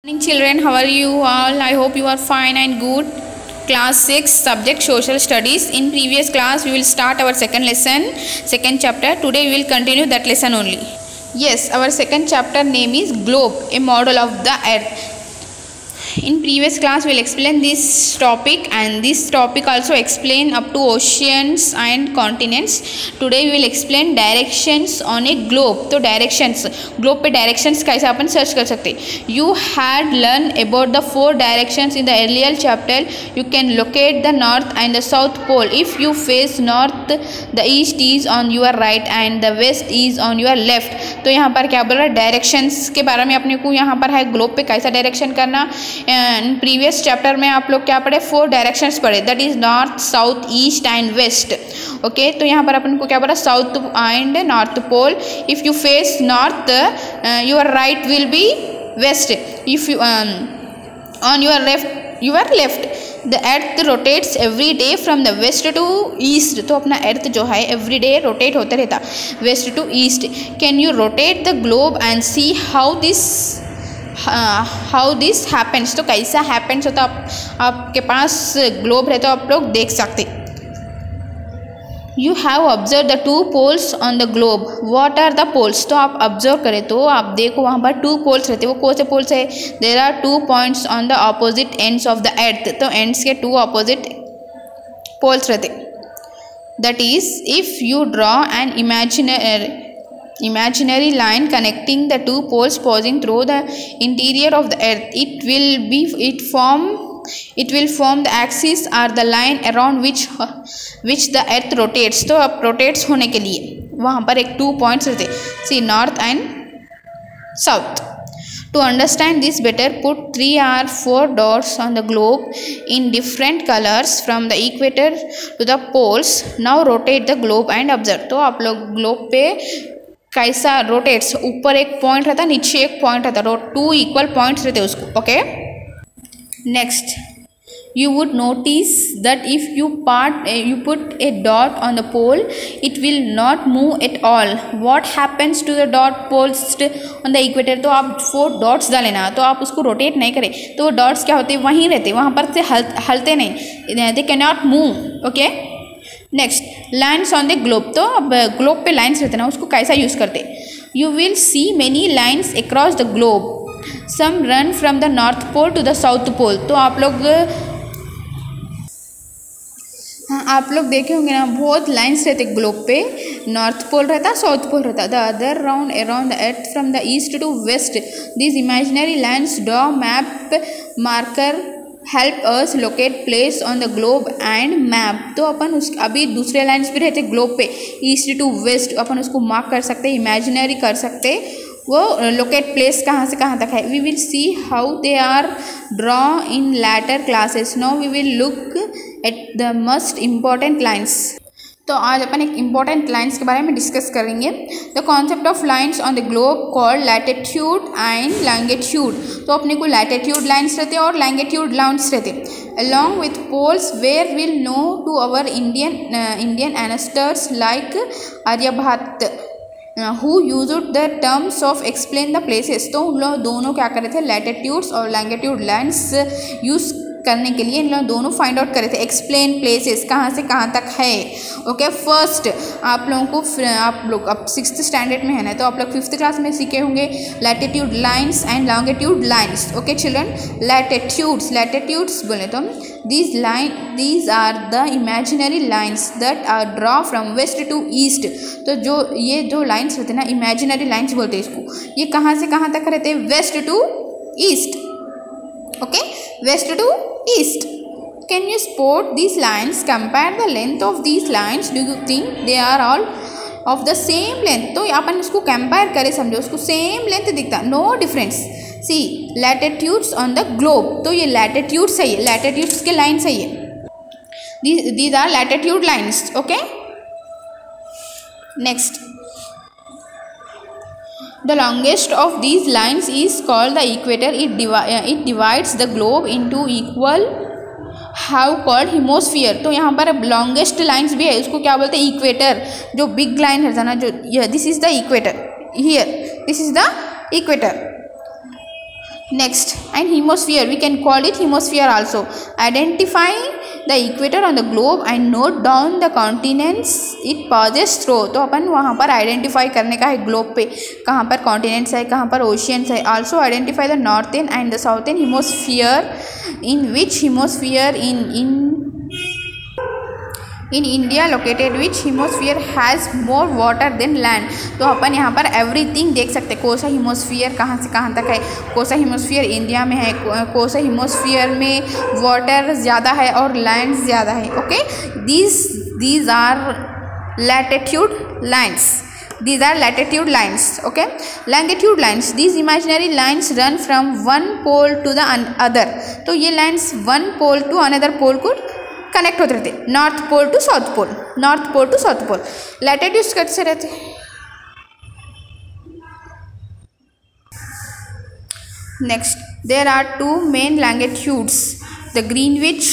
Morning children, how are you all? I hope you are fine and good. Class 6 subject social studies. In previous class we will start our second lesson, second chapter. Today we will continue that lesson only. Yes, our second chapter name is Globe, a model of the earth. In previous class we will explain this topic, and this topic also explain up to oceans and continents. Today we will explain directions on a globe. तो directions, globe पे directions कैसे अपन search कर सकते. You had learned about the 4 directions in the earlier chapter. You can locate the north and the south pole. If you face north, the east is on your right and the west is on your left. तो यहाँ पर क्या बोल रहा है, directions के बारे में अपने को यहाँ पर है ग्लोब पे कैसा डायरेक्शन करना. प्रीवियस चैप्टर में आप लोग क्या पढ़े, 4 डायरेक्शंस पढ़े, that is north, south, east and west. Okay, तो यहाँ पर अपन को क्या पढ़ा, south and north pole. If you face north, your right will be west. If you on your left the earth rotates every day from the west to east. तो अपना अर्थ जो है एवरी डे रोटेट होते रहता west to east. Can you rotate the globe and see how this happens. तो कैसा happens होता, आपके पास ग्लोब है तो आप लोग देख सकते. You have observe the 2 poles on the globe. What are the poles. तो आप ऑब्जर्व करें तो आप देखो वहाँ पर 2 पोल्स रहते. वो कौन से पोल्स है, there are 2 points on the opposite ends of the earth. तो एंड्स के 2 ऑपोजिट पोल्स रहते. That is if you draw an imaginary line connecting the 2 poles passing through the interior of the earth, it will form the axis or the line around which the earth rotates. तो अब rotates होने के लिए वहाँ पर एक 2 points रहते, see north and south. To understand this better, put 3 or 4 dots on the globe in different colors from the equator to the poles. Now rotate the globe and observe. तो आप लोग ग्लोब पे कैसा rotates, ऊपर एक point रहता, नीचे एक पॉइंट रहता, 2 इक्वल पॉइंट्स रहते उसको. Okay, next you would notice that if you put a dot on the pole, it will not move at all. What happens to the dot poles on the equator. तो आप 4 dots डालें ना, तो आप उसको rotate नहीं करें तो वो डॉट्स क्या होते, वहीं रहते, वहाँ पर से हलते नहीं, they can not move. Okay, next lines on the globe. तो अब ग्लोब पे लाइन्स रहते ना, उसको कैसा यूज़ करते. You will see many lines across the globe. Some run from the north pole to the south pole. तो आप लोग देखे होंगे ना, बहुत लाइन्स रहते ग्लोब पे. नॉर्थ पोल रहता, साउथ पोल रहता. The other round around the earth from the east to west. This imaginary lines draw map marker help us locate place on the globe and map. तो अपन अभी दूसरे lines भी रहते globe पे, east to waste, अपन उसको mark कर सकते, इमेजिनरी कर सकते, वो लोकेट प्लेस कहाँ से कहाँ तक है. We will see how they are draw in later classes. Now we will look at the most important lines. तो आज अपन एक इम्पॉर्टेंट लाइन्स के बारे में डिस्कस करेंगे. The concept of lines on the globe called latitude and longitude. तो अपने को लैटिट्यूड लाइन्स रहते और लॉन्गिट्यूड लाइन्स रहते. Along with poles where will know to our Indian ancestors like Aryabhata who used the terms of explain the places. तो उन लोग दोनों क्या कर रहे थे, लैटिट्यूड्स और लॉन्गिट्यूड लाइन्स यूज़ करने के लिए इन लोग दोनों फाइंड आउट करे थे, एक्सप्लेन प्लेसेस कहाँ से कहाँ तक है. ओके, फर्स्ट आप लोग अब 6th स्टैंडर्ड में है ना, तो आप लोग 5th क्लास में सीखे होंगे latitude lines and longitude lines. Okay children, latitudes बोले तो these are the imaginary lines that are draw from west to east. तो जो लाइन्स रहते हैं ना, इमेजिनरी लाइन्स बोलते हैं इसको. ये कहाँ से कहाँ तक रहते हैं, west to east. Okay, west to east. Can you spot these lines? Compare the length of these lines. Do you think they are all of the same length? तो अपन उसको कंपेयर करें, समझो उसको सेम लेंथ दिखता, no difference. See latitudes on the globe. तो ये latitudes है, ये लैटिट्यूड्स के लाइन्स है, ये these are latitude lines. Okay, next the longest of these lines is called the equator. It divides the globe into equal how called hemisphere. तो यहाँ पर लॉन्गेस्ट लाइन्स भी है, उसको क्या बोलते हैं, इक्वेटर. जो बिग लाइन है ना, जो this is the equator, here this is the equator. Next, and hemisphere, we can call it hemisphere also. Identify the equator on the globe and note down the continents it passes through. तो अपन वहाँ पर identify करने का है globe पे कहाँ पर continents है, कहाँ पर ओशियंस है. Also identify the northern and the southern hemisphere. In which hemisphere in India located which hemisphere has more water than land. तो अपन यहाँ पर एवरीथिंग देख सकते हैं. कौन सा हेमिस्फीयर कहाँ से कहाँ तक है, कौन सा हेमिस्फीयर इंडिया में है, कौन सा हेमिस्फीयर में वाटर ज़्यादा है और लैंड ज़्यादा है. Okay, these are latitude lines. These are latitude lines. Okay, longitude lines. These imaginary lines run from one pole to the other. तो ये lines one pole to another pole को connect होते रहते. North pole to south pole, north pole to south pole. Latitudes कैसे रहते? Next, there are two main longitudes, the Greenwich.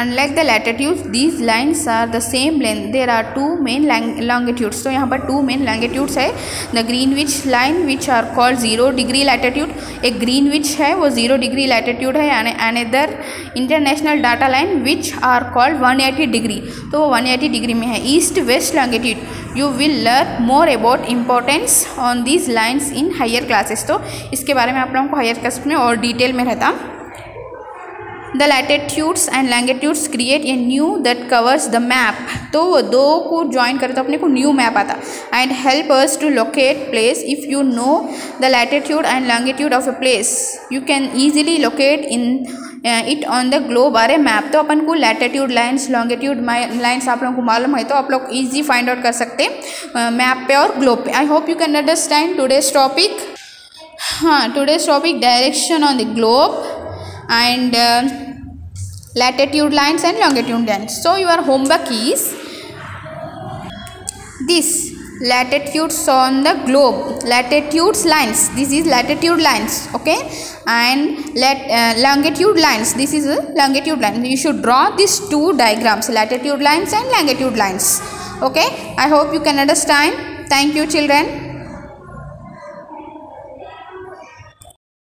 Unlike the latitudes, these lines are the same length. There are two main longitudes. तो यहाँ पर two main longitudes है. The Greenwich line which are called 0 degree latitude. एक Greenwich है वो 0 degree latitude है. Another international data line which are called 180 degree. तो वो 180 degree में है. East west longitude. You will learn more about importance on these lines in higher classes. तो इसके बारे में आप लोगों को हायर क्लास में और डिटेल में रहता. The latitudes and longitudes create a new that covers the map. तो वो दो को ज्वाइन करें तो अपने को न्यू मैप आता. And help us to locate place. If you know the latitude and longitude of a place, you can easily locate in it on the globe or a map. तो अपन को latitude lines, longitude lines आप लोगों को मालूम है तो आप लोग easy find out कर सकते हैं मैप पे और ग्लोब पे. I hope you can understand today's topic. हाँ, today's topic direction on the globe and latitude lines and longitude lines. So your homework is this: latitudes on the globe, latitudes lines, this is latitude lines. Okay, and longitude lines, this is a longitude line. You should draw these two diagrams, latitude lines and longitude lines. Okay, I hope you can understand. Thank you children.